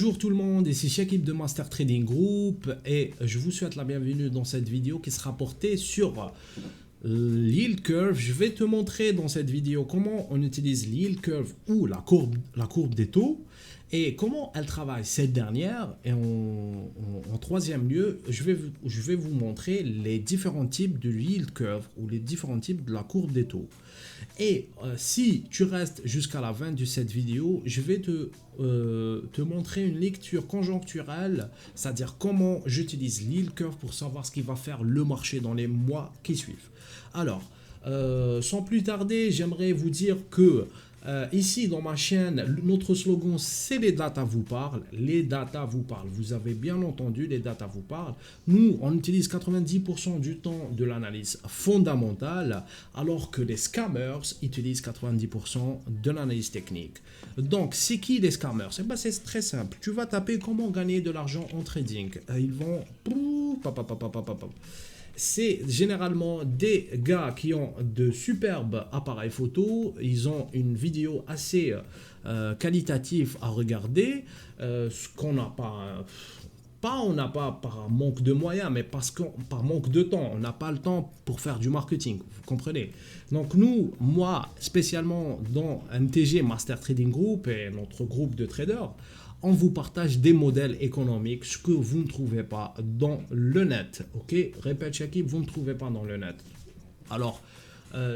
Bonjour tout le monde, ici Shakib de Master Trading Group et je vous souhaite la bienvenue dans cette vidéo qui sera portée sur l'yield curve. Je vais te montrer dans cette vidéo comment on utilise l'yield curve ou la courbe des taux et comment elle travaille cette dernière. Et en troisième lieu, je vais vous montrer les différents types de yield curve ou les différents types de la courbe des taux. Et si tu restes jusqu'à la fin de cette vidéo, je vais te montrer une lecture conjoncturelle, c'est-à-dire comment j'utilise l'yield curve pour savoir ce qui va faire le marché dans les mois qui suivent. Alors, sans plus tarder, j'aimerais vous dire que ici dans ma chaîne, notre slogan c'est les datas vous parlent. Les datas vous parlent. Vous avez bien entendu, les datas vous parlent. Nous, on utilise 90% du temps de l'analyse fondamentale, alors que les scammers utilisent 90% de l'analyse technique. Donc, c'est qui les scammers? Eh ben, c'est très simple. Tu vas taper comment gagner de l'argent en trading. Ils vont... C'est généralement des gars qui ont de superbes appareils photo, ils ont une vidéo assez qualitative à regarder, ce qu'on n'a pas, on n'a pas par manque de moyens, mais parce que par manque de temps, on n'a pas le temps pour faire du marketing, vous comprenez. Donc nous, moi spécialement dans MTG Master Trading Group et notre groupe de traders, on vous partage des modèles économiques, ce que vous ne trouvez pas dans le net. Ok, répète Shakib, vous ne trouvez pas dans le net. Alors,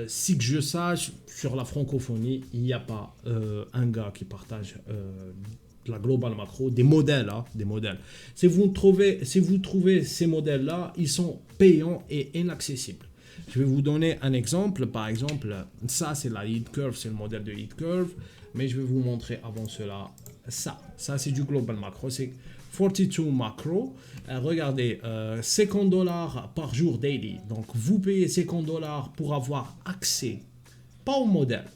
si que je sache, sur la francophonie, il n'y a pas un gars qui partage la global macro, des modèles, hein, des modèles. Si vous trouvez ces modèles-là, ils sont payants et inaccessibles. Je vais vous donner un exemple. Par exemple, ça c'est la yield curve, c'est le modèle de yield curve. Mais je vais vous montrer avant cela ça c'est du global macro, c'est 42 macro. Regardez, 50 $ par jour daily. Donc vous payez 50 $ pour avoir accès, pas au modèle,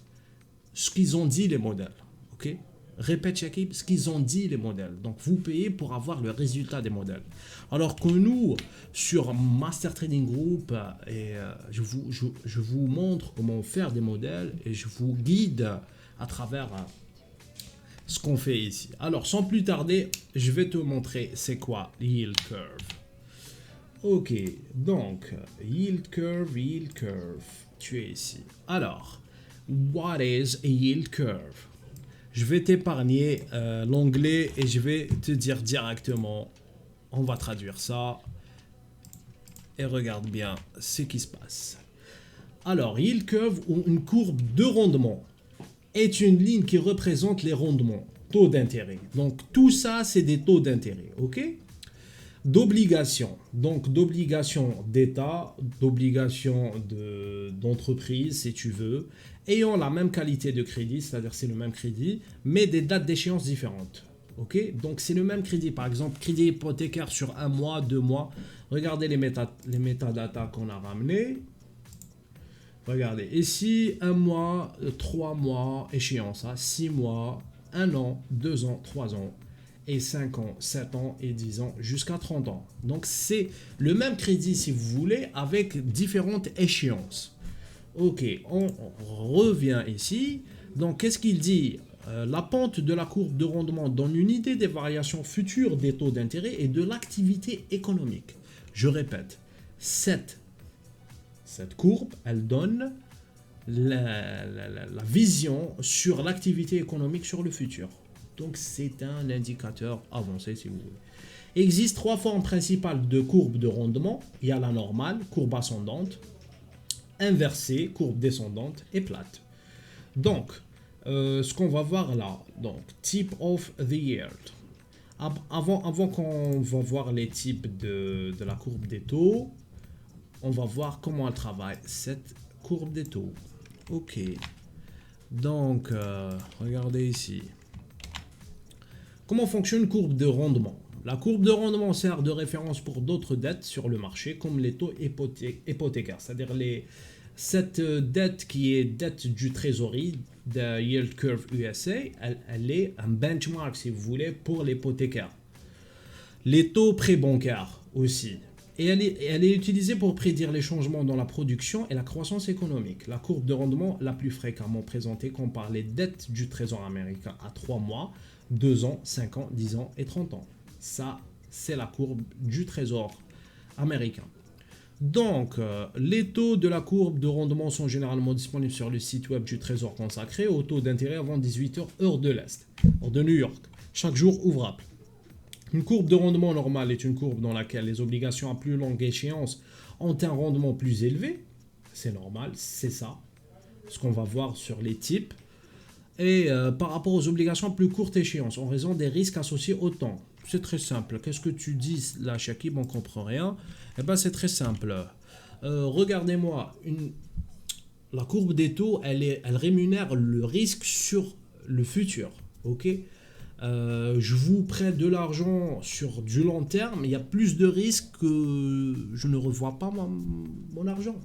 ce qu'ils ont dit les modèles. Ok, répète Shakib, ce qu'ils ont dit les modèles. Donc vous payez pour avoir le résultat des modèles. Alors que nous, sur Master Trading Group, je vous montre comment faire des modèles et je vous guide à travers ce qu'on fait ici. Alors sans plus tarder, je vais te montrer c'est quoi yield curve. Ok, donc yield curve, tu es ici. Alors, what is a yield curve? Je vais t'épargner l'anglais et je vais te dire directement, on va traduire ça et regarde bien ce qui se passe. Alors, yield curve ou une courbe de rendement est une ligne qui représente les rendements, taux d'intérêt. Donc tout ça, c'est des taux d'intérêt, ok? D'obligations, donc d'obligations d'État, d'obligations d'entreprise, si tu veux, ayant la même qualité de crédit, c'est-à-dire c'est le même crédit, mais des dates d'échéance différentes. Ok, donc c'est le même crédit, par exemple crédit hypothécaire sur 1 mois, 2 mois. Regardez les métadatas qu'on a ramenés. Regardez, ici, 1 mois, 3 mois, échéance, 6 mois, 1 an, 2 ans, 3 ans, et 5 ans, 7 ans, et 10 ans, jusqu'à 30 ans. Donc, c'est le même crédit, si vous voulez, avec différentes échéances. Ok, on revient ici. Donc, qu'est-ce qu'il dit? La pente de la courbe de rendement donne une idée des variations futures des taux d'intérêt et de l'activité économique. Je répète, cette courbe, elle donne la vision sur l'activité économique sur le futur. Donc, c'est un indicateur avancé, si vous voulez. Il existe 3 formes principales de courbe de rendement. Il y a la normale, courbe ascendante, inversée, courbe descendante et plate. Donc, ce qu'on va voir là, donc, type of the yield. Avant qu'on va voir les types de la courbe des taux, on va voir comment elle travaille, cette courbe des taux. Ok. Donc, regardez ici. Comment fonctionne une courbe de rendement? La courbe de rendement sert de référence pour d'autres dettes sur le marché, comme les taux hypothécaires. C'est-à-dire cette dette qui est dette du trésorerie de Yield Curve USA, elle est un benchmark, si vous voulez, pour l'hypothécaire. Les taux prêts bancaires aussi. Et elle est utilisée pour prédire les changements dans la production et la croissance économique. La courbe de rendement la plus fréquemment présentée compare les dettes du Trésor américain à 3 mois, 2 ans, 5 ans, 10 ans et 30 ans. Ça, c'est la courbe du trésor américain. Donc, les taux de la courbe de rendement sont généralement disponibles sur le site web du Trésor consacré au taux d'intérêt avant 18 h, heure de l'Est, heure de New York, chaque jour ouvrable. Une courbe de rendement normale est une courbe dans laquelle les obligations à plus longue échéance ont un rendement plus élevé. C'est normal, c'est ça, ce qu'on va voir sur les types. Et par rapport aux obligations à plus courte échéance, en raison des risques associés au temps. C'est très simple. Qu'est-ce que tu dis là, Shakib? On ne comprend rien. Eh bien, c'est très simple. Regardez-moi, la courbe des taux, elle rémunère le risque sur le futur. Ok? Je vous prête de l'argent sur du long terme, il y a plus de risques que je ne revois pas mon argent.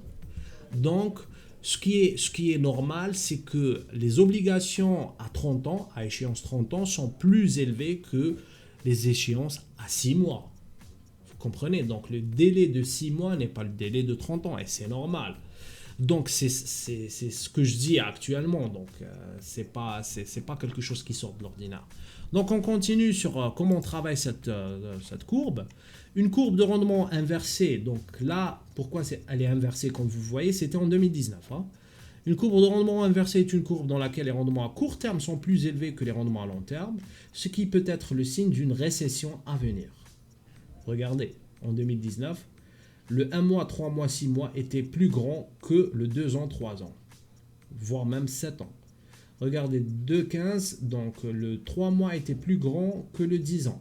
Donc, ce qui est normal, c'est que les obligations à 30 ans, à échéance 30 ans, sont plus élevées que les échéances à 6 mois. Vous comprenez? Donc, le délai de 6 mois n'est pas le délai de 30 ans, et c'est normal. Donc, c'est ce que je dis actuellement. Donc, c'est pas quelque chose qui sort de l'ordinaire. Donc, on continue sur comment on travaille cette courbe. Une courbe de rendement inversée. Donc là, pourquoi elle est inversée comme vous voyez? C'était en 2019. Hein. Une courbe de rendement inversée est une courbe dans laquelle les rendements à court terme sont plus élevés que les rendements à long terme, ce qui peut être le signe d'une récession à venir. Regardez, en 2019, le 1 mois, 3 mois, 6 mois était plus grand que le 2 ans, 3 ans, voire même 7 ans. Regardez, 2,15, donc le 3 mois était plus grand que le 10 ans,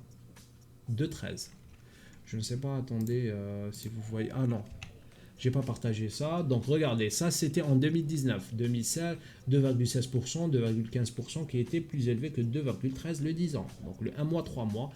2,13. Je ne sais pas, attendez, si vous voyez... Ah non, j'ai pas partagé ça. Donc regardez, ça c'était en 2019. 2016, 2,16%, 2,15% qui était plus élevé que 2,13 le 10 ans. Donc le 1 mois, 3 mois.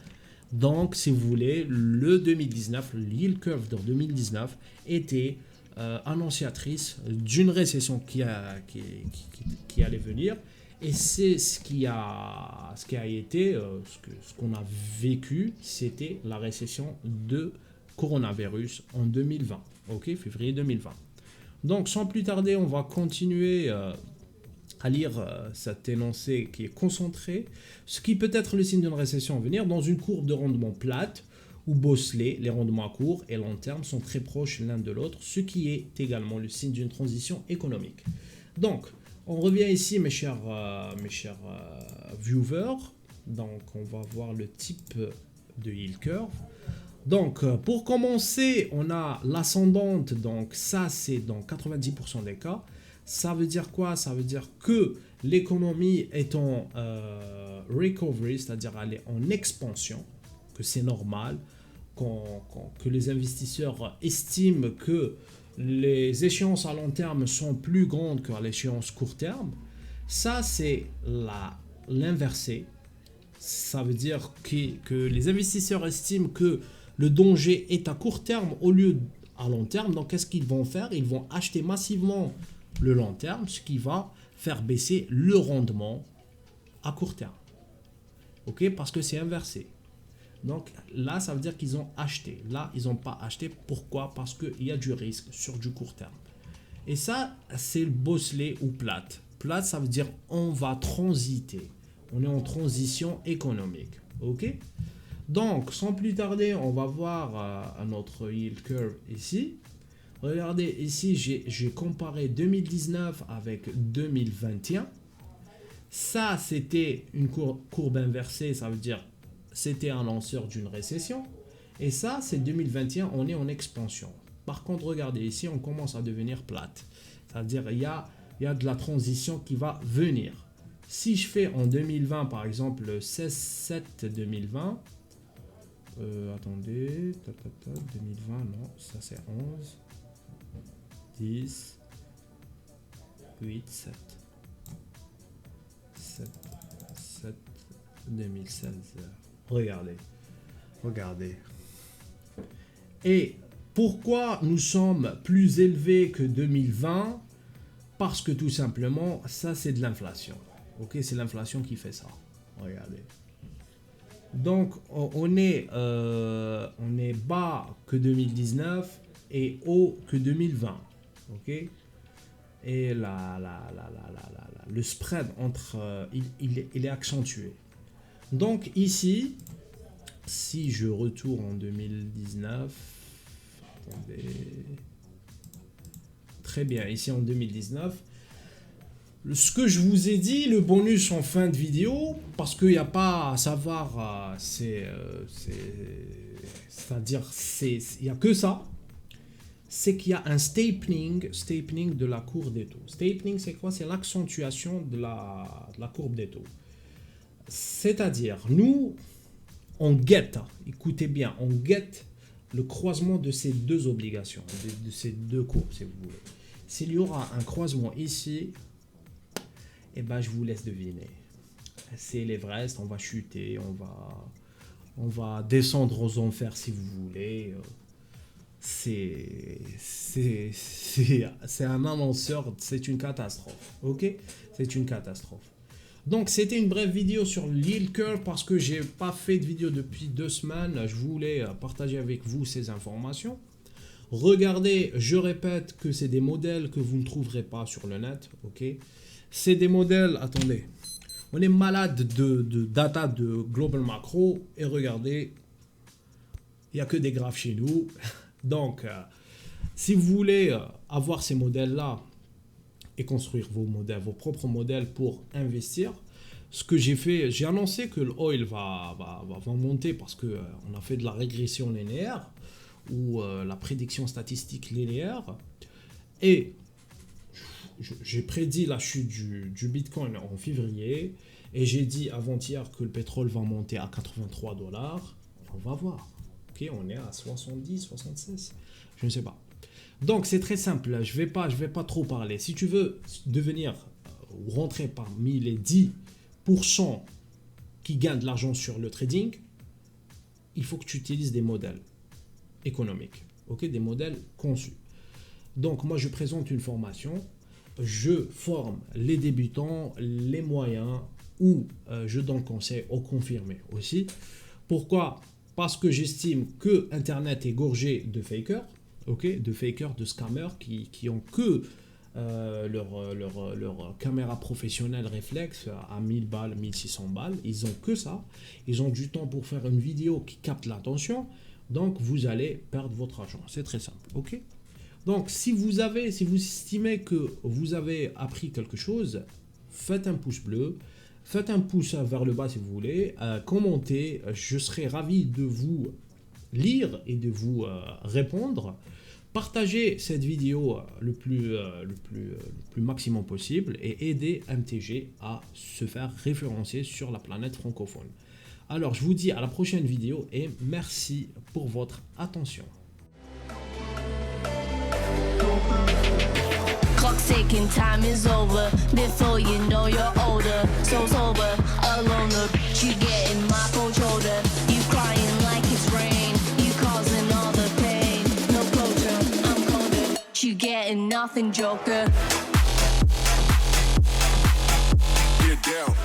Donc si vous voulez, le 2019, yield curve de 2019 était annonciatrice d'une récession qui allait venir. Et c'est ce qui a été, ce qu'on a vécu, c'était la récession de coronavirus en 2020, ok, février 2020. Donc sans plus tarder, on va continuer à lire cet énoncé qui est concentré, ce qui peut être le signe d'une récession à venir dans une courbe de rendement plate ou bosselée, les rendements à court et long terme sont très proches l'un de l'autre, ce qui est également le signe d'une transition économique. Donc, on revient ici, mes chers viewers. Donc, on va voir le type de yield curve. Donc, pour commencer, on a l'ascendante. Donc, ça, c'est dans 90% des cas. Ça veut dire quoi? Ça veut dire que l'économie est en recovery, c'est-à-dire elle est en expansion, que c'est normal, que les investisseurs estiment que les échéances à long terme sont plus grandes que l'échéance court terme. Ça, c'est l'inversé. Ça veut dire que les investisseurs estiment que le danger est à court terme au lieu à long terme. Donc, qu'est-ce qu'ils vont faire? Ils vont acheter massivement le long terme, ce qui va faire baisser le rendement à court terme. Ok? Parce que c'est inversé. Donc là, ça veut dire qu'ils ont acheté. Là, ils n'ont pas acheté. Pourquoi? Parce qu'il y a du risque sur du court terme. Et ça, c'est le bosselé ou plate. Plate, ça veut dire on va transiter. On est en transition économique. Ok? Donc, sans plus tarder, on va voir notre yield curve ici. Regardez, ici, j'ai comparé 2019 avec 2021. Ça, c'était une courbe inversée. Ça veut dire c'était un lanceur d'une récession. Et ça, c'est 2021, on est en expansion. Par contre, regardez, ici, on commence à devenir plate. C'est-à-dire, il y a de la transition qui va venir. Si je fais en 2020, par exemple, le 16-7-2020, attendez, 2020, non, ça c'est 11, 10, 8, 7, 7, 7, 2016. Regardez. Et pourquoi nous sommes plus élevés que 2020? Parce que tout simplement, ça c'est de l'inflation. Ok, c'est l'inflation qui fait ça. Regardez. Donc, on est bas que 2019 et haut que 2020. Ok. Et le spread entre, il est accentué. Donc ici, si je retourne en 2019, attendez, très bien, ici en 2019, ce que je vous ai dit, le bonus en fin de vidéo, parce qu'il n'y a pas à savoir, c'est-à-dire, il n'y a que ça, c'est qu'il y a un stapling de la courbe des taux. Stapling, c'est quoi? C'est l'accentuation de la courbe des taux. C'est-à-dire, nous, on guette, écoutez bien, on guette le croisement de ces deux obligations, de ces deux courbes, si vous voulez. S'il y aura un croisement ici, eh ben, je vous laisse deviner. C'est l'Everest, on va chuter, on va descendre aux enfers si vous voulez. C'est un annonceur, c'est une catastrophe, ok? C'est une catastrophe. Donc c'était une brève vidéo sur l'Yield Curve parce que j'ai pas fait de vidéo depuis 2 semaines. Je voulais partager avec vous ces informations. Regardez, je répète que c'est des modèles que vous ne trouverez pas sur le net, ok? C'est des modèles, attendez, on est malade de data de Global Macro et regardez, il n'y a que des graphes chez nous. Donc, si vous voulez avoir ces modèles-là et construire vos modèles, vos propres modèles pour investir, ce que j'ai fait, j'ai annoncé que l'oil va monter parce qu'on a fait de la régression linéaire ou la prédiction statistique linéaire et j'ai prédit la chute du Bitcoin en février et j'ai dit avant-hier que le pétrole va monter à 83 $. On va voir. Ok, on est à 70, 76. Je ne sais pas. Donc c'est très simple. Je vais pas trop parler. Si tu veux devenir ou rentrer parmi les 10% qui gagnent de l'argent sur le trading, il faut que tu utilises des modèles économiques. Ok, des modèles conçus. Donc moi je présente une formation. Je forme les débutants, les moyens ou je donne conseil aux confirmés aussi. Pourquoi? Parce que j'estime que Internet est gorgé de fakers, ok, de fakers, de scammers qui ont que leur caméra professionnelle réflexe à 1000 balles, 1600 balles. Ils ont que ça. Ils ont du temps pour faire une vidéo qui capte l'attention. Donc vous allez perdre votre argent. C'est très simple, ok? Donc, si vous estimez que vous avez appris quelque chose, faites un pouce bleu, faites un pouce vers le bas si vous voulez, commentez, je serai ravi de vous lire et de vous répondre. Partagez cette vidéo le plus maximum possible et aidez MTG à se faire référencer sur la planète francophone. Alors, je vous dis à la prochaine vidéo et merci pour votre attention. Clock's ticking, time is over. Before you know you're older, so sober, alone. Look, you getting my cold shoulder. You crying like it's rain. You causing all the pain. No closure, I'm colder. You getting nothing, Joker. Get down.